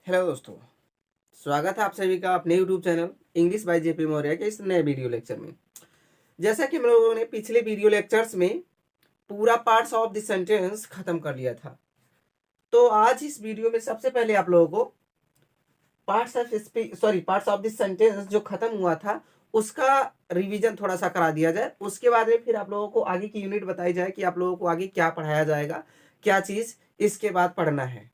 Hello दोस्तों, स्वागत है आप सभी का अपने YouTube channel English by JP Maurya के इस नए वीडियो लेक्चर में। जैसा कि हम लोगों ने पिछले वीडियो लेक्चर्स में पूरा पार्ट्स ऑफ द सेंटेंस खत्म कर लिया था, तो आज इस वीडियो में सबसे पहले आप लोगों को पार्ट्स ऑफ द सेंटेंस जो खत्म हुआ था उसका रिवीजन थोड़ा सा करा दिया जाए। उसके बाद में फिर आप लोगों को आगे की यूनिट बताई जाए कि आप लोगों को आगे क्या पढ़ाया जाएगा, क्या चीज़ इसके बाद पढ़ना है।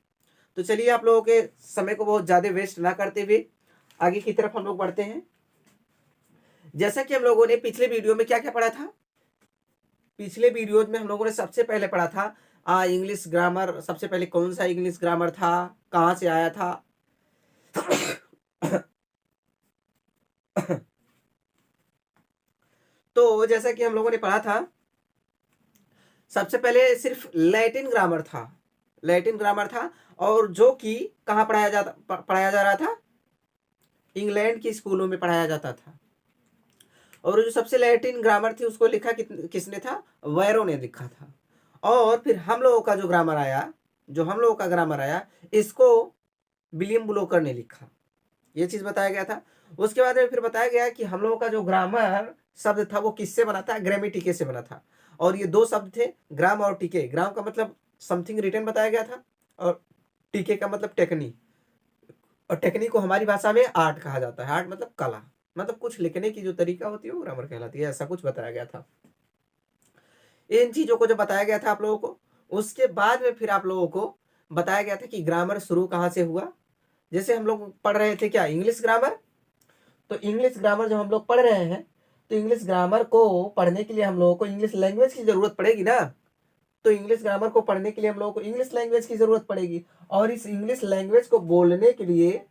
तो चलिए, आप लोगों के समय को बहुत ज़्यादा वेस्ट ना करते हुए आगे की तरफ हम लोग बढ़ते हैं। जैसा कि हम लोगों ने पिछले वीडियो में क्या क्या पढ़ा था, पिछले वीडियोज में हम लोगों ने सबसे पहले पढ़ा था इंग्लिश ग्रामर। सबसे पहले कौन सा इंग्लिश ग्रामर था, कहाँ से आया था। तो जैसा कि हम लोगों ने पढ़ा था, सबसे पहले सिर्फ लैटिन ग्रामर था और जो कि कहाँ पढ़ाया जा रहा था, इंग्लैंड के स्कूलों में पढ़ाया जाता था। और जो सबसे लैटिन ग्रामर थी उसको लिखा किसने था, वैरो ने लिखा था। और फिर हम लोगों का जो ग्रामर आया इसको विलियम ब्लोकर ने लिखा, ये चीज बताया गया था। उसके बाद में फिर बताया गया कि हम लोगों का जो ग्रामर शब्द था वो किससे बना था, ग्रामेटिके से बना था। और ये दो शब्द थे, ग्राम और टिके। ग्राम का मतलब समथिंग रिटन बताया गया था और टिके का मतलब टेक्निक। और टेक्निक को हमारी भाषा में आर्ट कहा जाता है। आर्ट मतलब कला, मतलब कुछ लिखने की जो तरीका होती है वो ग्रामर कहलाती है, ऐसा कुछ बताया गया था। इन चीजों को जब बताया गया था आप लोगों को, उसके बाद में फिर आप लोगों को बताया गया था कि ग्रामर शुरू कहाँ से हुआ। जैसे हम लोग पढ़ रहे थे क्या, इंग्लिश ग्रामर। तो इंग्लिश ग्रामर जब हम लोग पढ़ रहे हैं तो इंग्लिश ग्रामर को पढ़ने के लिए हम लोगों को इंग्लिश लैंग्वेज की जरूरत पड़ेगी ना। तो इंग्लिश ग्रामर को पढ़ने के लिए हम लोगों को इंग्लिश लैंग्वेज की जरूरत पड़ेगी, और इस इंग्लिश लैंग्वेज को बोलने के लिए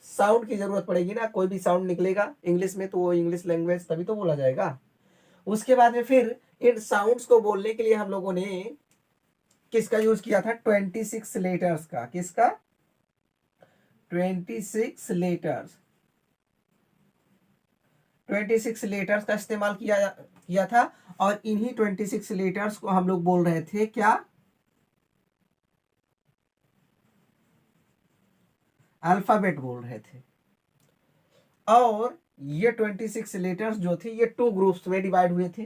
साउंड की जरूरत पड़ेगी ना। कोई भी साउंड निकलेगा इंग्लिश में तो वो इंग्लिश लैंग्वेज तभी तो बोला जाएगा। उसके बाद में फिर इन साउंड्स को बोलने के लिए हम लोगों ने किसका यूज किया था, 26 लेटर्स का। किसका, 26 लेटर्स। 26 लेटर्स का इस्तेमाल किया था। और इन्हीं 26 लेटर्स को हम लोग बोल रहे थे क्या, अल्फाबेट बोल रहे थे। और ये 26 लेटर्स जो थे ये 2 ग्रुप्स में डिवाइड हुए थे।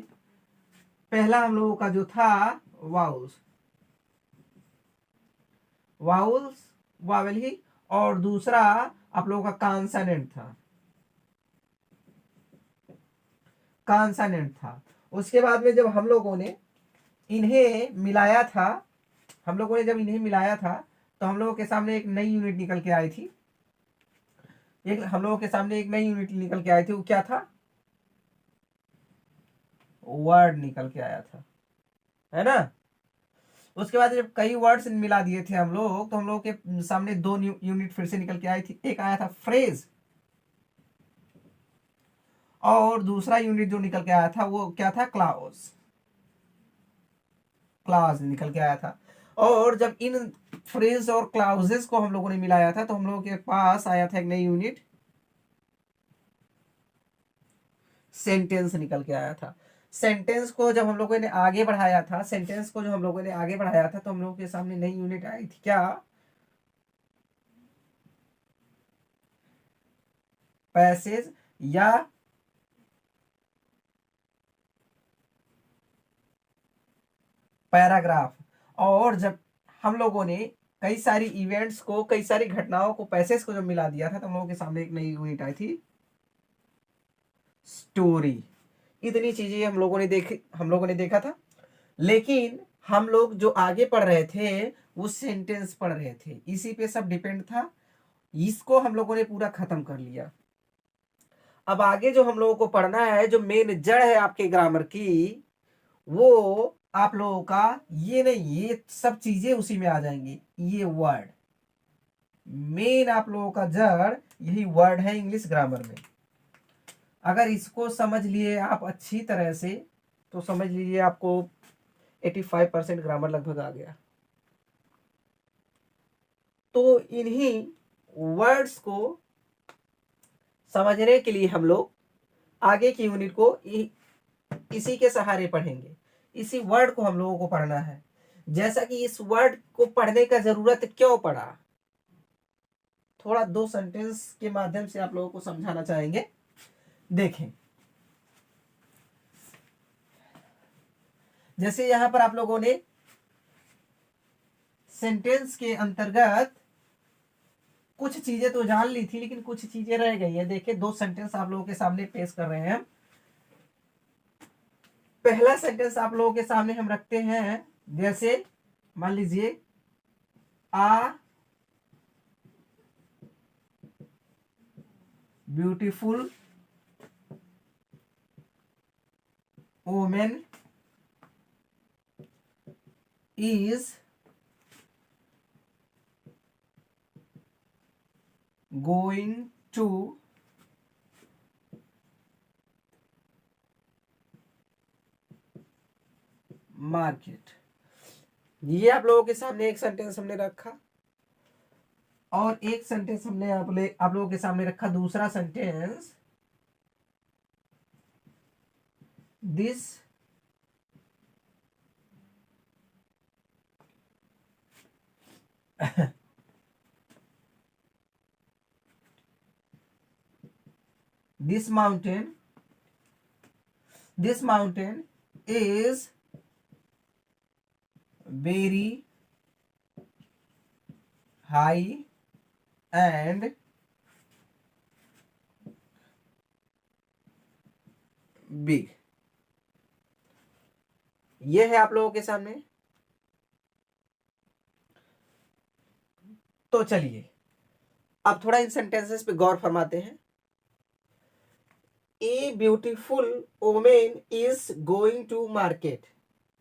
पहला हम लोगों का जो था वाउल्स, वावेल ही। और दूसरा आप लोगों का कांसानेंट था। उसके बाद में जब हम लोगों ने इन्हें मिलाया था तो हम लोगों के सामने एक नई यूनिट निकल के आई थी। वो क्या था, वर्ड निकल के आया था, है ना। उसके बाद जब कई वर्ड्स मिला दिए थे हम लोग, तो हम लोग के सामने 2 यूनिट फिर से निकल के आई थी। एक आया था फ्रेज, और दूसरा यूनिट जो निकल के आया था वो क्या था, क्लास निकल के आया था। और जब इन फ्रेज और क्लाउजेस को हम लोगों ने मिलाया था तो हम लोगों के पास आया था एक नई यूनिट, सेंटेंस निकल के आया था। सेंटेंस को जब हम लोगों ने आगे बढ़ाया था तो हम लोगों के सामने नई यूनिट आई थी, क्या, पैसेज या पैराग्राफ। और जब हम लोगों ने कई सारी घटनाओं को, पैसेज को जब मिला दिया था तो हम लोगों के सामने एक नई यूनिट आई थी, स्टोरी। इतनी चीजें हम लोगों ने देखा था। लेकिन हम लोग जो आगे पढ़ रहे थे वो सेंटेंस पढ़ रहे थे, इसी पे सब डिपेंड था। इसको हम लोगों ने पूरा खत्म कर लिया। अब आगे जो हम लोगों को पढ़ना है, जो मेन जड़ है आपके ग्रामर की, वो आप लोगों का ये नहीं, ये सब चीजें उसी में आ जाएंगी। ये वर्ड मेन आप लोगों का जड़ यही वर्ड है इंग्लिश ग्रामर में। अगर इसको समझ लिए आप अच्छी तरह से तो समझ लीजिए आपको 85% ग्रामर लगभग आ गया। तो इन्हीं वर्ड्स को समझने के लिए हम लोग आगे की यूनिट को इसी के सहारे पढ़ेंगे। इसी वर्ड को हम लोगों को पढ़ना है। जैसा कि इस वर्ड को पढ़ने का जरूरत क्यों पड़ा, थोड़ा दो सेंटेंस के माध्यम से आप लोगों को समझाना चाहेंगे। देखें, जैसे यहां पर आप लोगों ने सेंटेंस के अंतर्गत कुछ चीजें तो जान ली थी, लेकिन कुछ चीजें रह गई है। देखिए, दो सेंटेंस आप लोगों के सामने पेश कर रहे हैं। पहला सेंटेंस आप लोगों के सामने हम रखते हैं, जैसे मान लीजिए a beautiful women is going to market। ये आप लोगों के सामने एक सेंटेंस हमने रखा, और एक सेंटेंस हमने आप लोगों के सामने रखा दूसरा sentence, this this mountain is very high and big। ये है आप लोगों के सामने। तो चलिए अब थोड़ा इन सेंटेंसेस पे गौर फरमाते हैं। A beautiful women is going to market.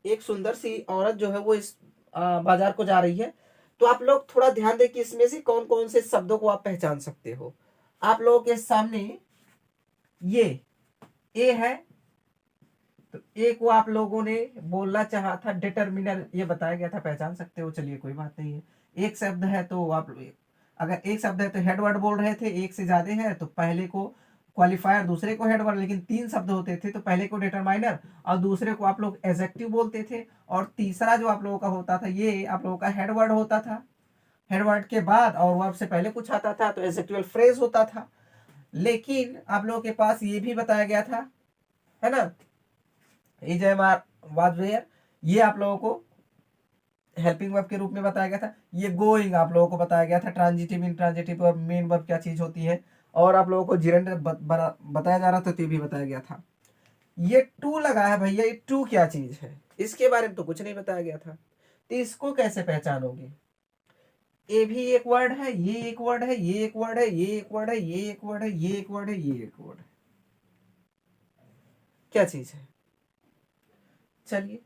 एक सुंदर सी औरत जो है वो इस बाजार को जा रही है। तो आप लोग थोड़ा ध्यान दें कि इसमें से कौन कौन से शब्दों को आप पहचान सकते हो। आप लोगों के सामने ये ए है, तो ए को आप लोगों ने बोलना चाहा था डिटर्मिनर, ये बताया गया था, पहचान सकते हो। चलिए कोई बात नहीं है। एक शब्द है तो आप, अगर एक शब्द है तो हेडवर्ड बोल रहे थे, एक से ज्यादा है तो पहले को क्वालिफायर, दूसरे को हेडवर्ड। लेकिन तीन शब्द होते थे तो पहले को डिटरमाइनर और दूसरे को आप लोग एडजेक्टिव बोलते थे, और तीसरा जो आप लोगों का होता था ये आप लोगों का हेडवर्ड होता था। हेडवर्ड के बाद और वर्ब से पहले कुछ आता था तो एडजेक्टिवल फ्रेज होता था। लेकिन आप लोगों के पास ये भी बताया गया था, है ना, is am are was were, ये आप लोगों को हेल्पिंग वर्ब के रूप में बताया गया था। ये गोइंग आप लोगों को बताया गया था, ट्रांजिटिव इंट्रांजिटिव और मेन वर्ब क्या चीज होती है, और आप लोगों को जिरेंड बताया जा रहा था तो ये भी बताया गया था। ये टू लगा है भैया, ये टू क्या चीज है इसके बारे में तो कुछ नहीं बताया गया था। तो इसको कैसे पहचानोगे? ये भी एक वर्ड है, ये एक वर्ड है, ये एक वर्ड है, ये एक वर्ड है, ये एक वर्ड है, ये एक वर्ड है, ये एक वर्ड है, क्या चीज है? चलिए,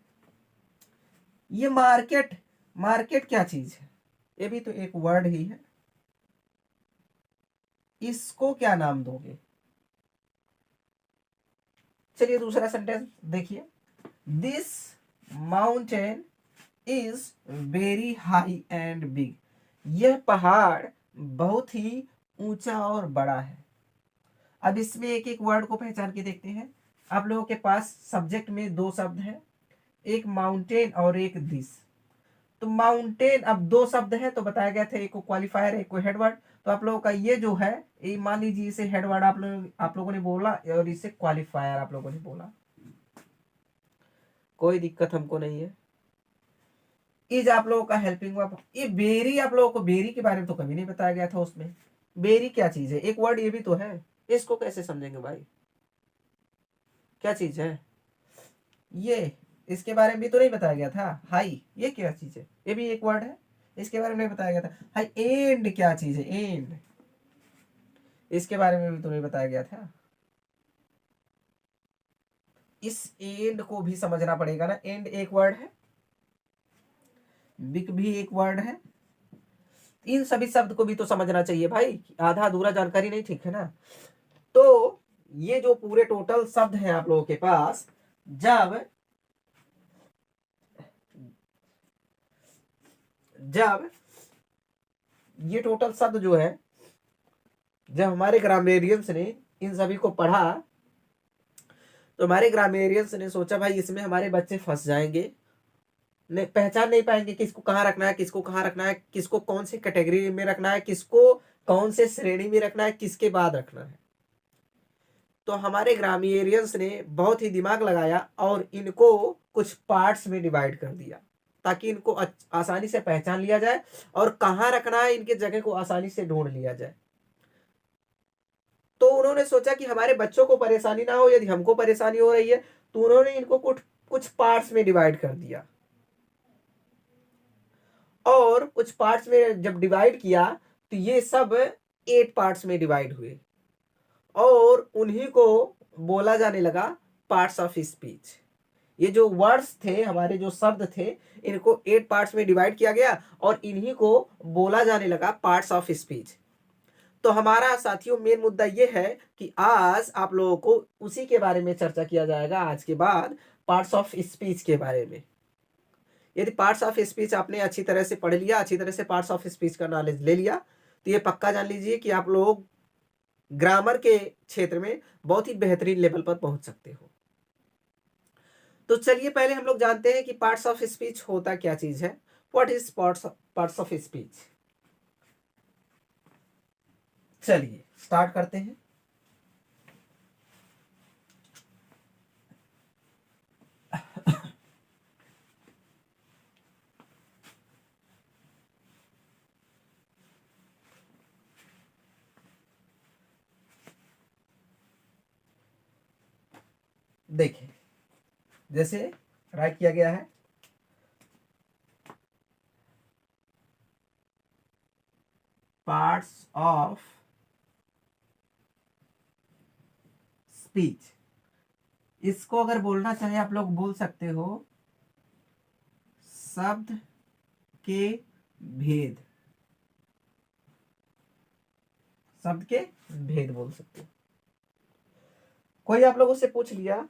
ये मार्केट, मार्केट क्या चीज है? ये भी तो एक वर्ड ही है। इसको क्या नाम दोगे? चलिए दूसरा सेंटेंस देखिए, this mountain is very high and big. यह पहाड़ बहुत ही ऊंचा और बड़ा है। अब इसमें एक एक वर्ड को पहचान के देखते हैं। आप लोगों के पास सब्जेक्ट में दो शब्द हैं, एक माउंटेन और एक दिस। तो माउंटेन, अब दो शब्द है तो बताया गया था एक को क्वालिफायर एक को हेडवर्ड। तो आप लोगों का ये जो है, ये मान लीजिए इसे हेडवर्ड आप लोगों ने बोला और इसे क्वालिफायर आप लोगों ने बोला, कोई दिक्कत हमको नहीं है। इज आप लोगों का हेल्पिंग वर्ब। ये बेरी, आप लोगों को बेरी के बारे में तो कभी नहीं बताया गया था उसमें। बेरी क्या चीज है? एक वर्ड ये भी तो है, इसको कैसे समझेंगे भाई? क्या चीज है ये? इसके बारे में भी तो नहीं बताया गया था। हाई ये क्या चीज है? ये भी एक वर्ड है, इसके बारे में नहीं बताया गया था। हाई एंड क्या चीज है? एंड, इसके बारे में भी तो नहीं बताया गया था। इस एंड को भी समझना पड़ेगा ना। एंड एक वर्ड है, बिग भी एक वर्ड है। इन सभी शब्द को भी तो समझना चाहिए भाई, आधा अधूरा जानकारी नहीं, ठीक है ना। तो ये जो पूरे टोटल शब्द हैं आप लोगों के पास, जब ये टोटल शब्द जो है, जब हमारे ग्रामेरियंस ने इन सभी को पढ़ा तो हमारे ग्रामेरियंस ने सोचा भाई इसमें हमारे बच्चे फंस जाएंगे, पहचान नहीं पाएंगे किसको कहाँ रखना है, किसको कहाँ रखना है, किसको कौन सी कैटेगरी में रखना है, किसको कौन से श्रेणी में रखना है, किसके बाद रखना है। तो हमारे ग्रामीरियंस ने बहुत ही दिमाग लगाया और इनको कुछ पार्ट्स में डिवाइड कर दिया ताकि इनको आसानी से पहचान लिया जाए और कहाँ रखना है इनके जगह को आसानी से ढूंढ लिया जाए। तो उन्होंने सोचा कि हमारे बच्चों को परेशानी ना हो, यदि हमको परेशानी हो रही है तो उन्होंने इनको कुछ कुछ पार्ट्स में डिवाइड कर दिया। और कुछ पार्ट्स में जब डिवाइड किया तो ये सब 8 पार्ट्स में डिवाइड हुए और उन्हीं को बोला जाने लगा पार्ट्स ऑफ स्पीच। ये जो वर्ड्स थे, हमारे जो शब्द थे, इनको 8 पार्ट्स में डिवाइड किया गया और इन्हीं को बोला जाने लगा पार्ट्स ऑफ स्पीच। तो हमारा साथियों मेन मुद्दा ये है कि आज आप लोगों को उसी के बारे में चर्चा किया जाएगा आज के बाद, पार्ट्स ऑफ स्पीच के बारे में। यदि पार्ट्स ऑफ स्पीच आपने अच्छी तरह से पढ़ लिया, अच्छी तरह से पार्ट्स ऑफ स्पीच का नॉलेज ले लिया, तो ये पक्का जान लीजिए कि आप लोग ग्रामर के क्षेत्र में बहुत ही बेहतरीन लेवल पर पहुंच सकते हो। तो चलिए पहले हम लोग जानते हैं कि पार्ट्स ऑफ स्पीच होता क्या चीज है। What is parts of speech. चलिए स्टार्ट करते हैं। देखिए जैसे राइट किया गया है, पार्ट्स ऑफ स्पीच। इसको अगर बोलना चाहे आप लोग बोल सकते हो शब्द के भेद, शब्द के भेद बोल सकते हो। कोई आप लोगों से पूछ लिया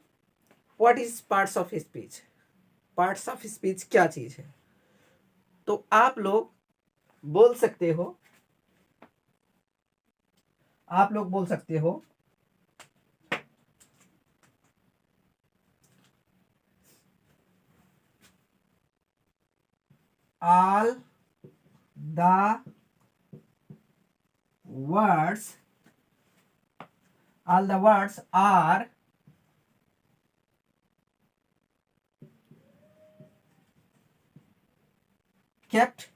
what is parts of speech, parts of speech क्या चीज है, तो आप लोग बोल सकते हो, आप लोग बोल सकते हो all the words are kept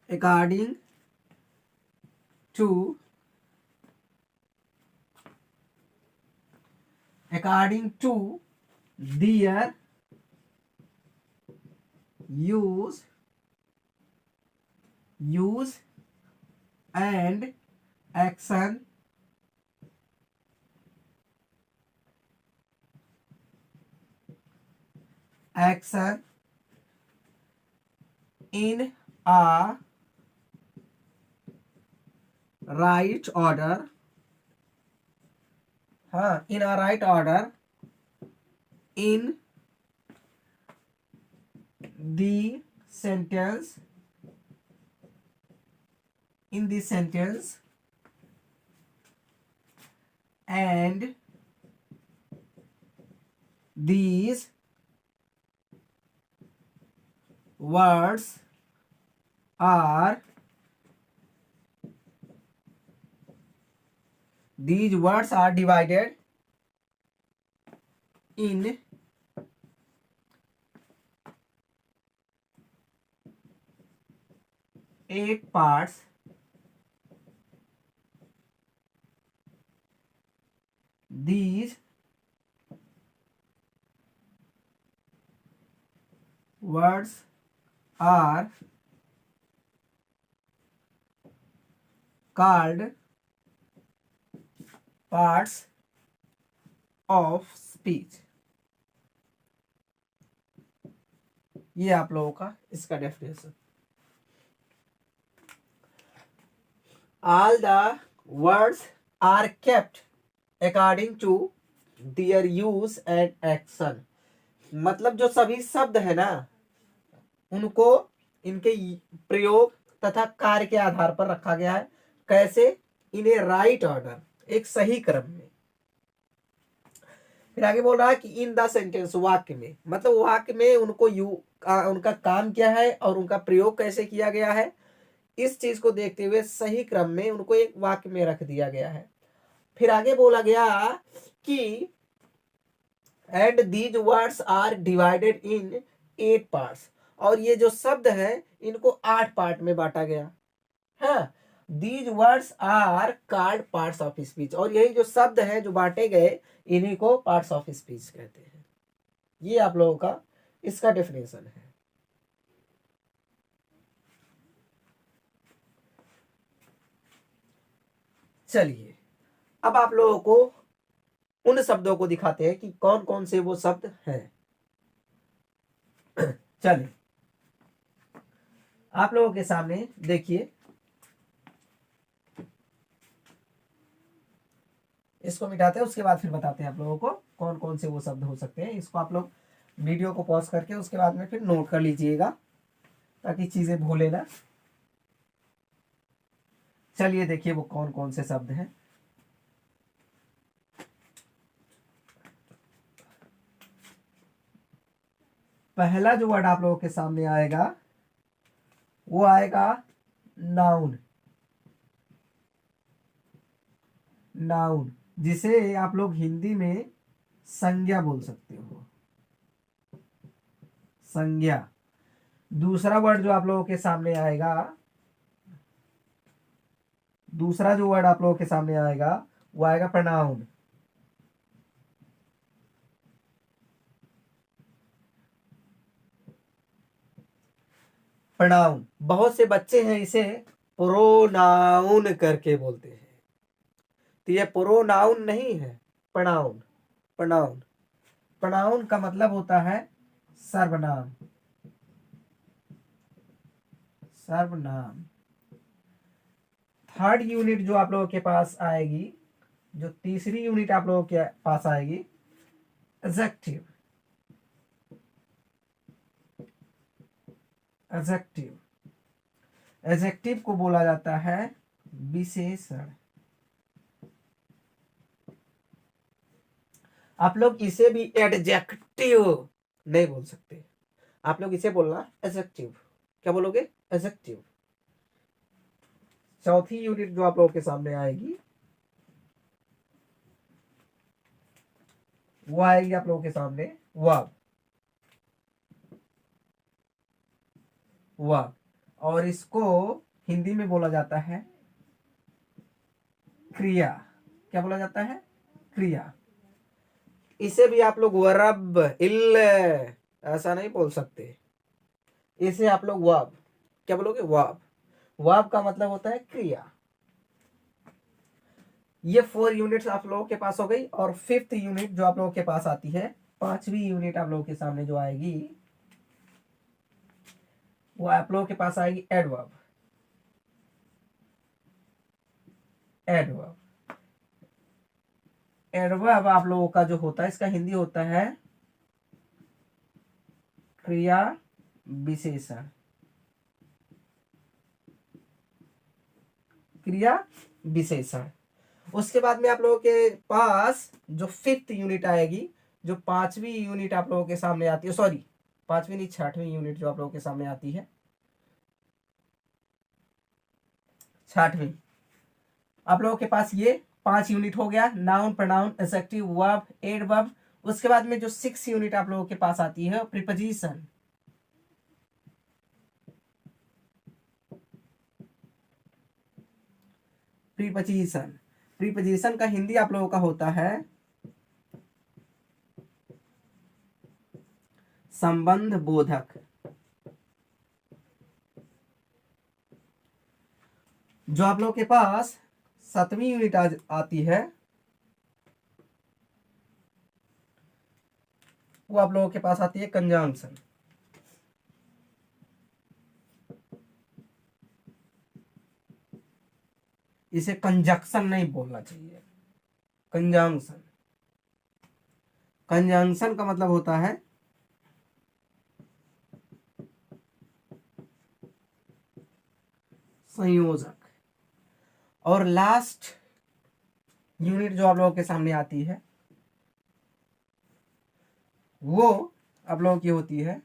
according to their use and action in a right order, in a right order in the sentence, and these words are divided in 8 parts. These words are called parts of speech। ये आप लोगों का इसका definition. All the words are kept according to their use and action। मतलब जो सभी शब्द है ना, उनको इनके प्रयोग तथा कार्य के आधार पर रखा गया है। कैसे? इन ए राइट ऑर्डर, एक सही क्रम में। फिर आगे बोल रहा है कि इन द सेंटेंस, वाक्य में, मतलब वाक्य में उनको उनका काम क्या है और उनका प्रयोग कैसे किया गया है, इस चीज को देखते हुए सही क्रम में उनको एक वाक्य में रख दिया गया है। फिर आगे बोला गया कि and these words are divided in 8 parts, और ये जो शब्द है इनको 8 पार्ट में बांटा गया। हाँ, these words are called parts of speech, और यही जो शब्द है जो बांटे गए इन्हीं को पार्ट्स ऑफ स्पीच कहते हैं। ये आप लोगों का इसका डेफिनेशन है। चलिए अब आप लोगों को उन शब्दों को दिखाते हैं कि कौन कौन से वो शब्द हैं। चलिए आप लोगों के सामने देखिए, इसको मिटाते हैं, उसके बाद फिर बताते हैं आप लोगों को कौन कौन से वो शब्द हो सकते हैं। इसको आप लोग वीडियो को पॉज करके उसके बाद में फिर नोट कर लीजिएगा ताकि चीजें भूले ना। चलिए देखिए वो कौन कौन से शब्द हैं। पहला जो वर्ड आप लोगों के सामने आएगा वो आएगा नाउन। नाउन जिसे आप लोग हिंदी में संज्ञा बोल सकते हो, संज्ञा। दूसरा वर्ड जो आप लोगों के सामने आएगा, दूसरा जो वर्ड आप लोगों के सामने आएगा वो आएगा प्रोनाउन। प्रोनाउन, बहुत से बच्चे हैं इसे प्रोनाउन करके बोलते हैं, तो ये प्रोनाउन नहीं है, प्रोनाउन। प्रोनाउन, प्रोनाउन का मतलब होता है सर्वनाम, सर्वनाम। थर्ड यूनिट जो आप लोगों के पास आएगी, जो तीसरी यूनिट आप लोगों के पास आएगी, एडजेक्टिव। एडजेक्टिव, एडजेक्टिव को बोला जाता है विशेषण। आप लोग इसे भी एडजेक्टिव नहीं बोल सकते, आप लोग इसे बोलना एडजेक्टिव। क्या बोलोगे? एडजेक्टिव। चौथी यूनिट जो आप लोगों के सामने आएगी वो आएगी आप लोगों के सामने वर्ब। वर्ब, और इसको हिंदी में बोला जाता है क्रिया। क्या बोला जाता है? क्रिया। इसे भी आप लोग वर्ब इल ऐसा नहीं बोल सकते, इसे आप लोग वर्ब। क्या बोलोगे? वर्ब। वर्ब का मतलब होता है क्रिया। ये 4 यूनिट्स आप लोगों के पास हो गई, और 5th यूनिट जो आप लोगों के पास आती है, 5वीं यूनिट आप लोगों के सामने जो आएगी वो आप लोगों के पास आएगी एडवर्ब। एडवर्ब, एडवर्ब आप लोगों का जो होता है इसका हिंदी होता है क्रिया विशेषण। क्रिया विशेषण। उसके बाद में आप लोगों के पास जो 5th यूनिट आएगी, जो 5वीं यूनिट आप लोगों के सामने आती है, सॉरी 5वीं नहीं 6वीं यूनिट जो आप लोगों के सामने आती है, 6वीं। आप लोगों के पास ये 5 यूनिट हो गया, noun, pronoun, adjective, verb, adverb. उसके बाद में जो 6 यूनिट आप लोगों के पास आती है प्रीपोजिशन। प्रीपोजिशन, प्रीपोजिशन का हिंदी आप लोगों का होता है संबंध बोधक। जो आप लोगों के पास 7वीं यूनिट आती है वो आप लोगों के पास आती है कंजंक्शन। इसे कंजक्शन नहीं बोलना चाहिए, कंजंक्शन। कंजंक्शन का मतलब होता है संयोजक। और लास्ट यूनिट जो आप लोगों के सामने आती है वो आप लोगों की होती है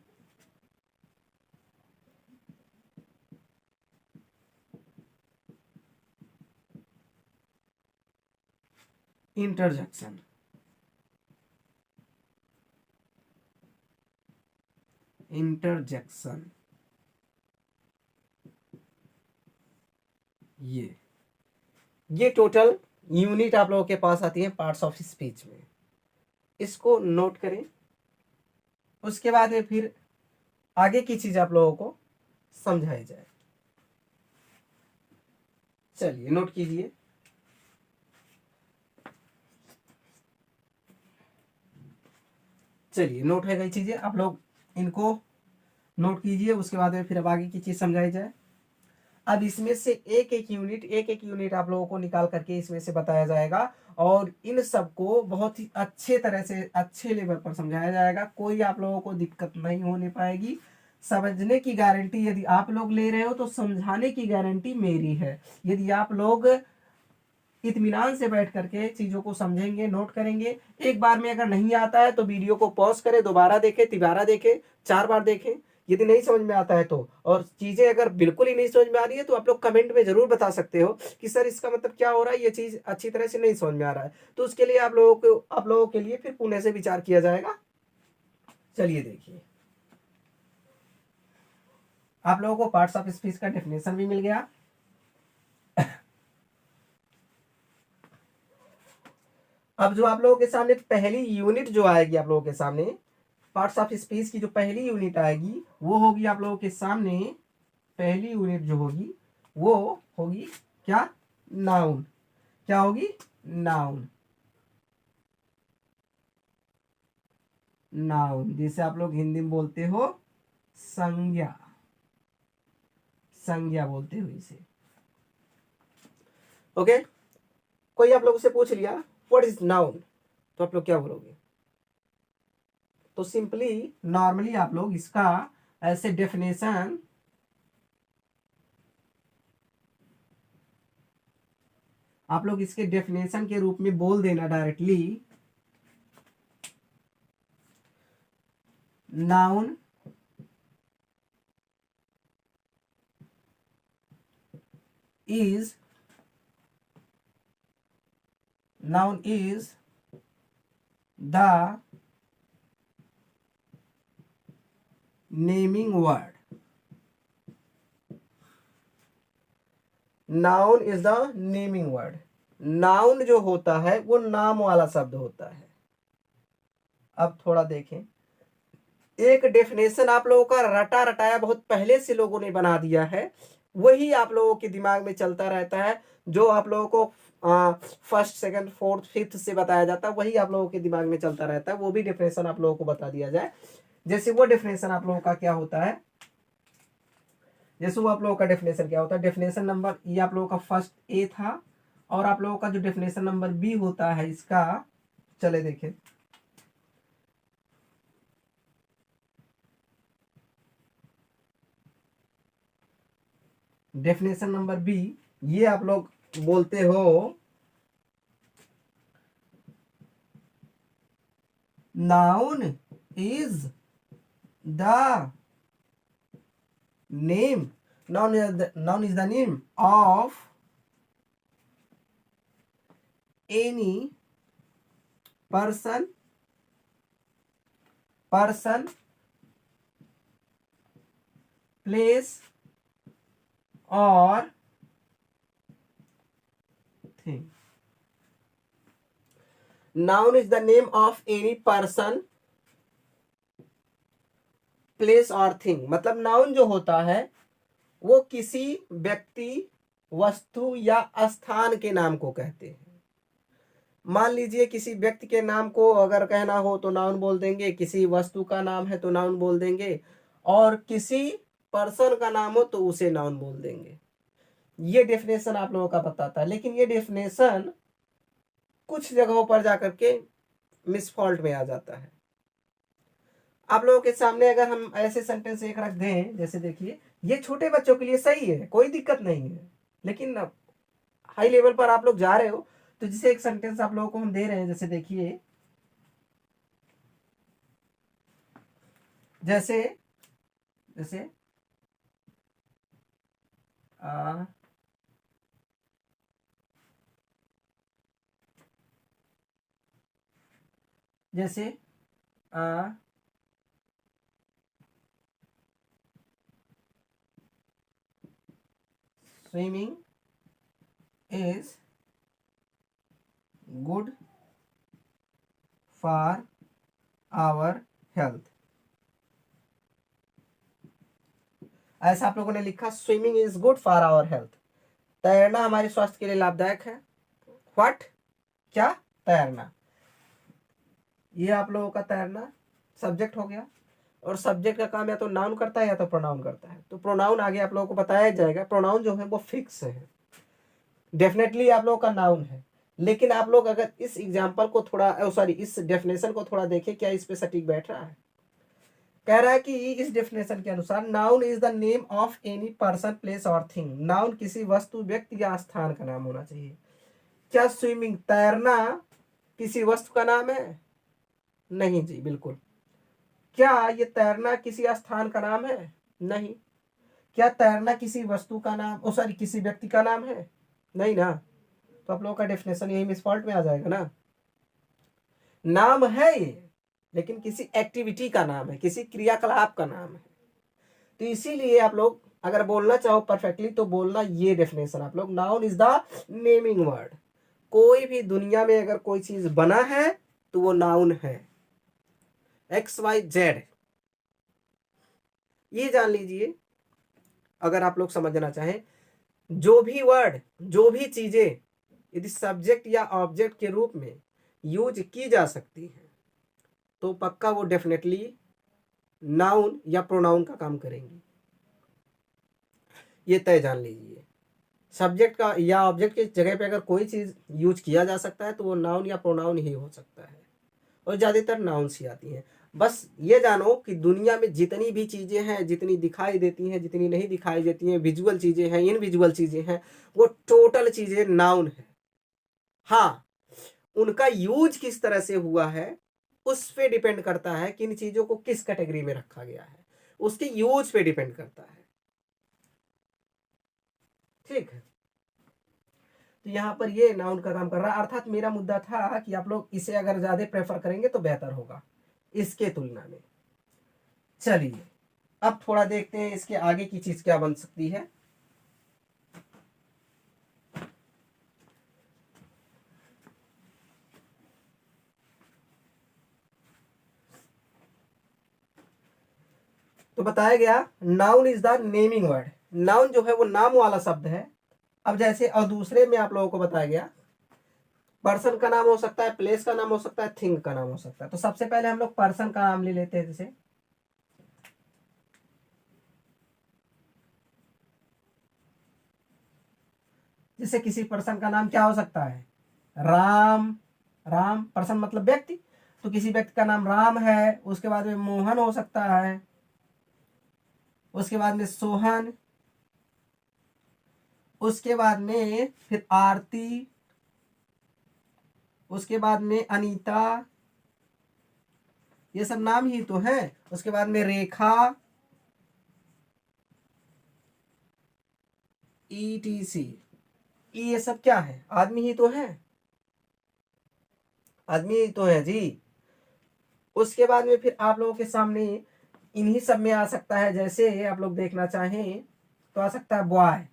इंटरजेक्शन। इंटरजेक्शन ये टोटल यूनिट आप लोगों के पास आती है पार्ट्स ऑफ स्पीच में। इसको नोट करें, उसके बाद में फिर आगे की चीज आप लोगों को समझाई जाए। चलिए नोट कीजिए। चलिए नोट है गई चीजें, आप लोग इनको नोट कीजिए, उसके बाद में फिर अब आगे की चीज समझाई जाए। अब इसमें से एक एक यूनिट आप लोगों को निकाल करके इसमें से बताया जाएगा, और इन सबको बहुत ही अच्छे तरह से अच्छे लेवल पर समझाया जाएगा। कोई आप लोगों को दिक्कत नहीं होने पाएगी। समझने की गारंटी यदि आप लोग ले रहे हो तो समझाने की गारंटी मेरी है। यदि आप लोग इत्मीनान से बैठ करके चीजों को समझेंगे, नोट करेंगे, एक बार में अगर नहीं आता है तो वीडियो को पॉज करें, दोबारा देखें, तिबारा देखें, 4 बार देखें, यदि नहीं समझ में आता है तो। और चीजें अगर बिल्कुल ही नहीं समझ में आ रही है तो आप लोग कमेंट में जरूर बता सकते हो कि सर इसका मतलब क्या हो रहा है, ये चीज अच्छी तरह से नहीं समझ में आ रहा है। तो उसके लिए आप लोगों के लिए फिर पुणे से विचार किया जाएगा। चलिए देखिए, आप लोगों को पार्ट्स ऑफ स्पीच का डेफिनेशन भी मिल गया। अब जो आप लोगों के सामने पहली यूनिट जो आएगी आप लोगों के सामने, पार्ट्स ऑफ स्पीच की जो पहली यूनिट आएगी वो होगी आप लोगों के सामने, पहली यूनिट जो होगी वो होगी क्या? नाउन। क्या होगी? नाउन। नाउन जिसे आप लोग हिंदी में बोलते हो संज्ञा। संज्ञा बोलते हो इसे। ओके, कोई आप लोगों से पूछ लिया व्हाट इज नाउन, तो आप लोग क्या बोलोगे? तो सिंपली नॉर्मली आप लोग इसका ऐसे डेफिनेशन आप लोग इसके डेफिनेशन के रूप में बोल देना directly, noun is the naming word. Noun is the naming word. Noun जो होता है वो नाम वाला शब्द होता है। अब थोड़ा देखें, एक डेफिनेशन आप लोगों का रटा रटाया बहुत पहले से लोगों ने बना दिया है, वही आप लोगों के दिमाग में चलता रहता है। जो आप लोगों को फर्स्ट सेकंड फोर्थ फिफ्थ से बताया जाता है वही आप लोगों के दिमाग में चलता रहता है, वो भी डेफिनेशन आप लोगों को बता दिया जाए। जैसे वो डेफिनेशन आप लोगों का क्या होता है, जैसे वो आप लोगों का डेफिनेशन क्या होता है, डेफिनेशन नंबर ये आप लोगों का फर्स्ट ए था, और आप लोगों का जो डेफिनेशन नंबर बी होता है इसका, चले देखें। डेफिनेशन नंबर बी ये आप लोग बोलते हो noun is the name, noun is the name of any person place or thing. Noun is the name of any person place or thing। मतलब नाउन जो होता है वो किसी व्यक्ति वस्तु या स्थान के नाम को कहते हैं। मान लीजिए किसी व्यक्ति के नाम को अगर कहना हो तो नाउन बोल देंगे, किसी वस्तु का नाम है तो नाउन बोल देंगे, और किसी पर्सन का नाम हो तो उसे नाउन बोल देंगे। ये डेफिनेशन आप लोगों का बताता है, लेकिन ये डेफिनेशन कुछ जगहों पर जाकर के मिसफॉल्ट में आ जाता है। आप लोगों के सामने अगर हम ऐसे सेंटेंस एक रख दें, जैसे देखिए ये छोटे बच्चों के लिए सही है, कोई दिक्कत नहीं है, लेकिन हाई लेवल पर आप लोग जा रहे हो तो जिसे एक सेंटेंस आप लोगों को हम दे रहे हैं, जैसे देखिए जैसे जैसे आ, जैसे आ, swimming is good for our health. ऐसा आप लोगों ने लिखा, swimming is good for our health, तैरना हमारे स्वास्थ्य के लिए लाभदायक है। व्हाट, क्या, तैरना। ये आप लोगों का तैरना सब्जेक्ट हो गया। और सब्जेक्ट का काम या तो नाउन करता है या तो प्रोनाउन करता है। तो प्रोनाउन आगे आप लोगों को बताया जाएगा। प्रोनाउन जो है वो फिक्स है, डेफिनेटली आप लोगों का नाउन है। लेकिन आप लोग अगर इस एग्जाम्पल को थोड़ा, सॉरी, इस डेफिनेशन को थोड़ा देखें, क्या इस पे सटीक बैठ रहा है। कह रहा है कि इस डेफिनेशन के अनुसार noun is the name of any person, place और थिंग। नाउन किसी वस्तु, व्यक्ति या स्थान का नाम होना चाहिए। क्या स्विमिंग, तैरना, किसी वस्तु का नाम है? नहीं जी, बिल्कुल। क्या ये तैरना किसी स्थान का नाम है? नहीं। क्या तैरना किसी वस्तु का नाम, सॉरी, किसी व्यक्ति का नाम है? नहीं ना। तो आप लोगों का डेफिनेशन यही मिस फॉल्ट में आ जाएगा ना। नाम है ये, लेकिन किसी एक्टिविटी का नाम है, किसी क्रियाकलाप का नाम है। तो इसीलिए आप लोग अगर बोलना चाहो परफेक्टली तो बोलना ये डेफिनेशन आप लोग, noun is the naming word. कोई भी दुनिया में अगर कोई चीज बना है तो वो नाउन है। XYZ, ये जान लीजिए। अगर आप लोग समझना चाहें, जो भी वर्ड, जो भी चीजें यदि सब्जेक्ट या ऑब्जेक्ट के रूप में यूज की जा सकती है तो पक्का वो डेफिनेटली नाउन या प्रोनाउन का काम करेंगी। ये तय जान लीजिए। सब्जेक्ट का या ऑब्जेक्ट की जगह पे अगर कोई चीज यूज किया जा सकता है तो वो नाउन या प्रोनाउन ही हो सकता है, और ज्यादातर नाउन्स ही आती हैं। बस ये जानो कि दुनिया में जितनी भी चीजें हैं, जितनी दिखाई देती हैं, जितनी नहीं दिखाई देती हैं, विजुअल चीजें हैं, इनविजुअल चीजें हैं, वो टोटल चीजें नाउन है। हाँ, उनका यूज किस तरह से हुआ है उस पे डिपेंड करता है कि इन चीजों को किस कैटेगरी में रखा गया है, उसके यूज पे डिपेंड करता है। ठीक है। तो यहाँ पर ये नाउन का काम कर रहा है। अर्थात मेरा मुद्दा था कि आप लोग इसे अगर ज्यादा प्रेफर करेंगे तो बेहतर होगा इसके तुलना में। चलिए अब थोड़ा देखते हैं इसके आगे की चीज क्या बन सकती है। तो बताया गया noun is the naming word. Noun जो है वो नाम वाला शब्द है। अब जैसे, और दूसरे में आप लोगों को बताया गया पर्सन का नाम हो सकता है, प्लेस का नाम हो सकता है, थिंग का नाम हो सकता है। तो सबसे पहले हम लोग पर्सन का नाम ले लेते हैं। जैसे किसी पर्सन का नाम क्या हो सकता है? राम। राम पर्सन मतलब व्यक्ति, तो किसी व्यक्ति का नाम राम है। उसके बाद में मोहन हो सकता है, उसके बाद में सोहन, उसके बाद में फिर आरती, उसके बाद में अनीता, ये सब नाम ही तो है। उसके बाद में रेखा, ETC, ये सब क्या है? आदमी ही तो है, आदमी ही तो है जी। उसके बाद में फिर आप लोगों के सामने इन्हीं सब में आ सकता है, जैसे आप लोग देखना चाहें तो आ सकता है बॉय।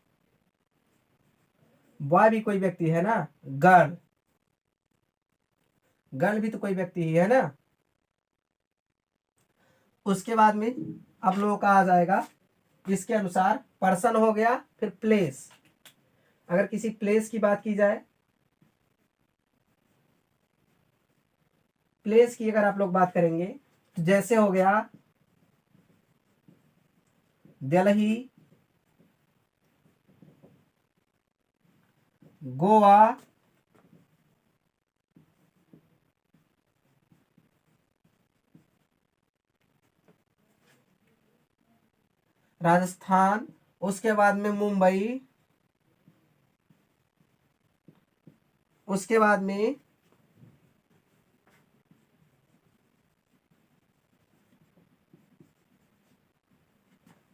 बॉय भी कोई व्यक्ति है ना। गर्ल, गर्ल भी तो कोई व्यक्ति ही है ना। उसके बाद में आप लोगों का आ जाएगा इसके अनुसार पर्सन हो गया, फिर प्लेस। अगर किसी प्लेस की बात की जाए, प्लेस की अगर आप लोग बात करेंगे तो जैसे हो गया दिल्ली, गोवा, राजस्थान, उसके बाद में मुंबई, उसके बाद में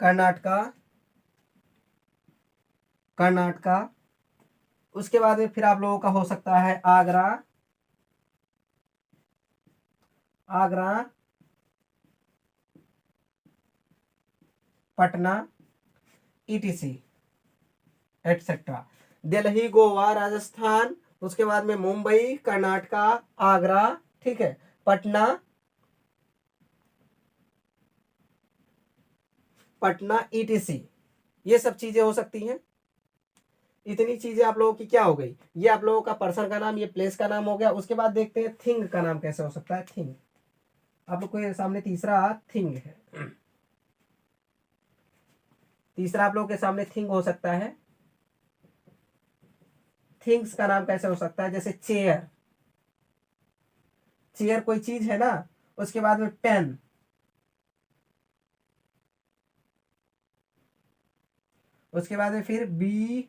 कर्नाटका, कर्नाटका। उसके बाद में फिर आप लोगों का हो सकता है आगरा, आगरा, पटना, ईटीसी एटसेट्रा। दिल्ली, गोवा, राजस्थान, उसके बाद में मुंबई, कर्नाटका, आगरा, ठीक है, पटना, पटना, ईटीसी, ये सब चीजें हो सकती हैं। इतनी चीजें आप लोगों की क्या हो गई, ये आप लोगों का पर्सन का नाम, ये प्लेस का नाम हो गया। उसके बाद देखते हैं थिंग का नाम कैसे हो सकता है। थिंग, आप लोग के सामने तीसरा थिंग है। तीसरा आप लोगों के सामने थिंग हो सकता है। थिंग्स का नाम कैसे हो सकता है, जैसे चेयर, चेयर कोई चीज है ना। उसके बाद में पेन, उसके बाद में फिर बी,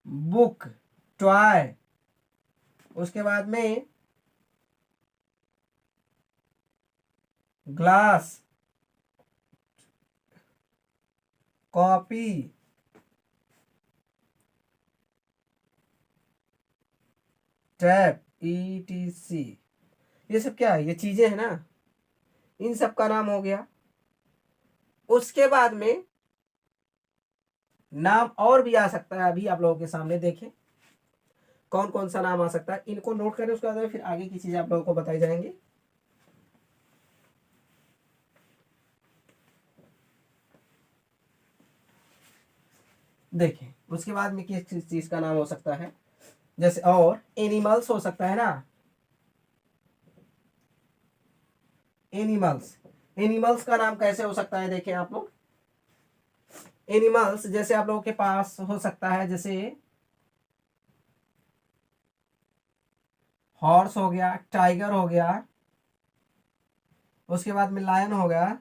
बुक, टॉय, उसके बाद में ग्लास, कॉपी, टैब, ईटीसी। ये सब क्या है, ये चीजें हैं ना, इन सब का नाम हो गया। उसके बाद में नाम और भी आ सकता है, अभी आप लोगों के सामने देखें कौन कौन सा नाम आ सकता है, इनको नोट करें। उसके बाद में फिर आगे की चीजें आप लोगों को बताई जाएंगी। देखें उसके बाद में किस चीज का नाम हो सकता है, जैसे और एनिमल्स हो सकता है ना, एनिमल्स। एनिमल्स का नाम कैसे हो सकता है, देखें आप लोग। एनिमल्स जैसे आप लोगों के पास हो सकता है, जैसे हॉर्स हो गया, टाइगर हो गया, उसके बाद में लायन हो गया,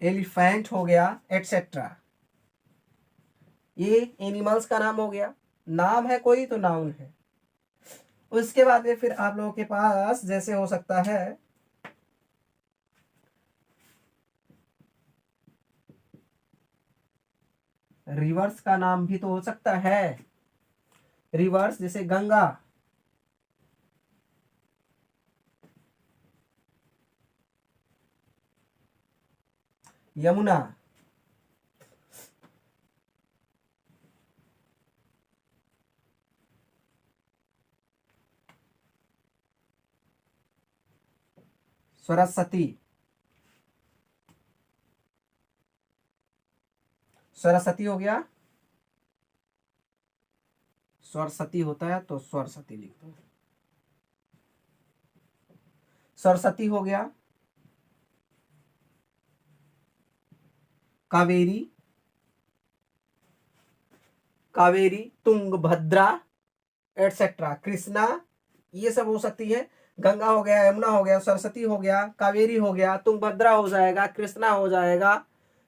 एलिफेंट हो गया, एटसेट्रा। ये एनिमल्स का नाम हो गया। नाम है कोई तो नाउन है। उसके बाद में फिर आप लोगों के पास जैसे हो सकता है रिवर्स का नाम भी तो हो सकता है। रिवर्स जैसे गंगा, यमुना, सरस्वती, सरस्वती हो गया, सरस्वती होता है तो सरस्वती लिख दो, सरस्वती हो गया, कावेरी, कावेरी, तुंगभद्रा, एटसेट्रा, कृष्णा, ये सब हो सकती है। गंगा हो गया, यमुना हो गया, सरस्वती हो गया, कावेरी हो गया, तुंगभद्रा हो जाएगा, कृष्णा हो जाएगा,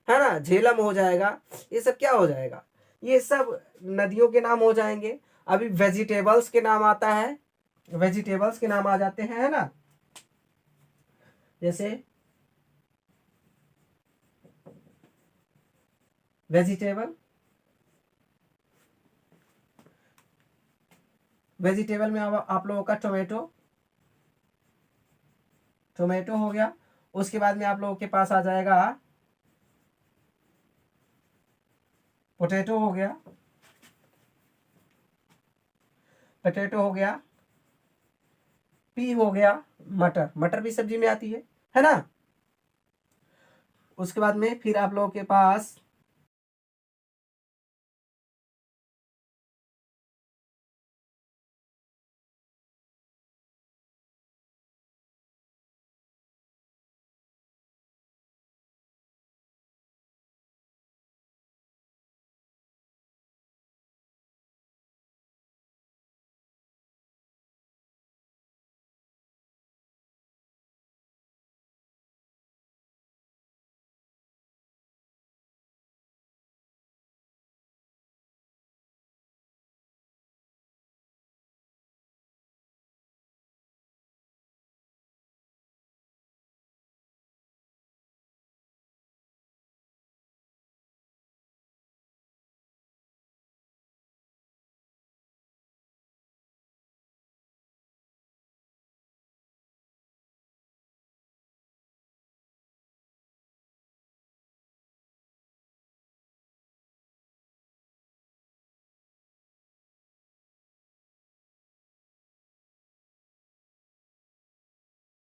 है ना, झेलम हो जाएगा। ये सब क्या हो जाएगा, ये सब नदियों के नाम हो जाएंगे। अभी वेजिटेबल्स के नाम आता है, वेजिटेबल्स के नाम आ जाते हैं, है ना, जैसे वेजिटेबल, वेजिटेबल में आप लोगों का टोमेटो, टोमेटो हो गया। उसके बाद में आप लोगों के पास आ जाएगा पोटैटो हो गया, पोटैटो हो गया, पी हो गया, मटर, मटर भी सब्जी में आती है ना। उसके बाद में फिर आप लोगों के पास